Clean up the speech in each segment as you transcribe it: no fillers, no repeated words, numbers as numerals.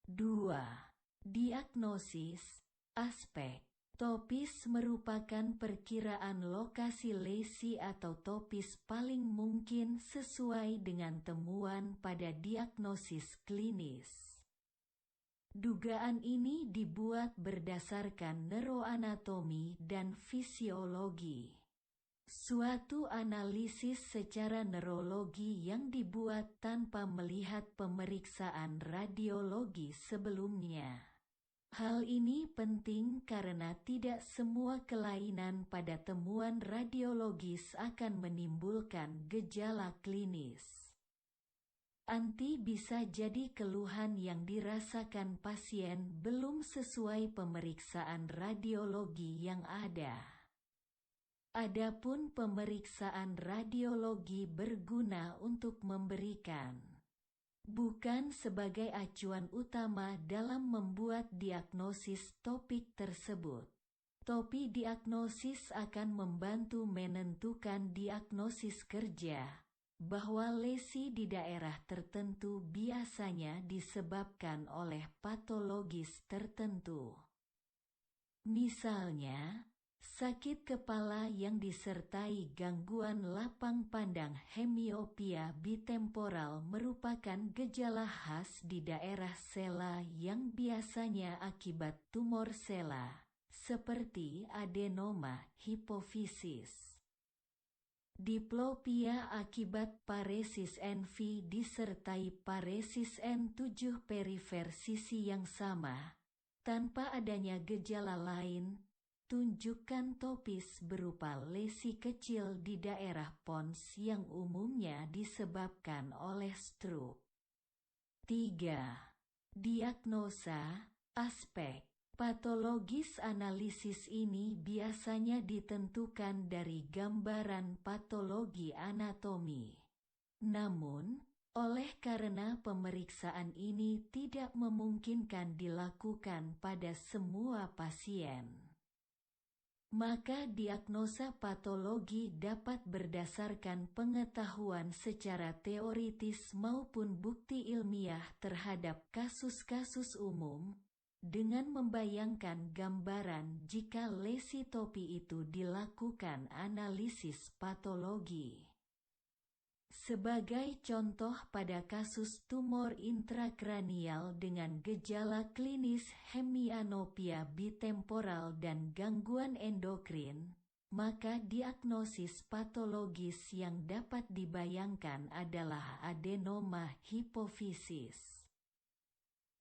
2. Diagnosis, aspek. Topis merupakan perkiraan lokasi lesi atau topis paling mungkin sesuai dengan temuan pada diagnosis klinis. Dugaan ini dibuat berdasarkan neuroanatomi dan fisiologi. Suatu analisis secara neurologi yang dibuat tanpa melihat pemeriksaan radiologi sebelumnya. Hal ini penting karena tidak semua kelainan pada temuan radiologis akan menimbulkan gejala klinis. Bisa jadi keluhan yang dirasakan pasien belum sesuai pemeriksaan radiologi yang ada. Adapun pemeriksaan radiologi berguna untuk memberikan, bukan sebagai acuan utama dalam membuat diagnosis topik tersebut. Topi diagnosis akan membantu menentukan diagnosis kerja, bahwa lesi di daerah tertentu biasanya disebabkan oleh patologis tertentu. Misalnya, sakit kepala yang disertai gangguan lapang pandang hemiopia bitemporal merupakan gejala khas di daerah sela yang biasanya akibat tumor sela, seperti adenoma hipofisis. Diplopia akibat paresis NV disertai paresis N7 perifer sisi yang sama, tanpa adanya gejala lain. Tunjukkan topis berupa lesi kecil di daerah pons yang umumnya disebabkan oleh stroke. 3. Diagnosa, aspek. Patologis analisis ini biasanya ditentukan dari gambaran patologi anatomi. Namun, oleh karena pemeriksaan ini tidak memungkinkan dilakukan pada semua pasien, maka diagnosa patologi dapat berdasarkan pengetahuan secara teoritis maupun bukti ilmiah terhadap kasus-kasus umum, dengan membayangkan gambaran jika lesi topi itu dilakukan analisis patologi. Sebagai contoh pada kasus tumor intrakranial dengan gejala klinis hemianopia bitemporal dan gangguan endokrin, maka diagnosis patologis yang dapat dibayangkan adalah adenoma hipofisis.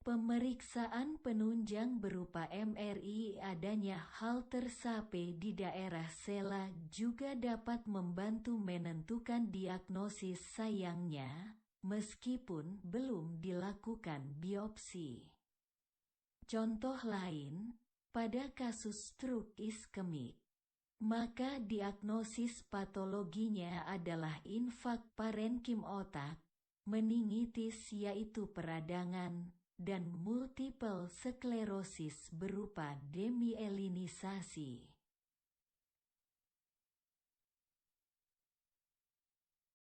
Pemeriksaan penunjang berupa MRI adanya hal tersape di daerah sela juga dapat membantu menentukan diagnosis sayangnya, meskipun belum dilakukan biopsi. Contoh lain, pada kasus stroke iskemik, maka diagnosis patologinya adalah infak parenkim otak, meningitis yaitu peradangan, dan multiple sklerosis berupa demielinisasi.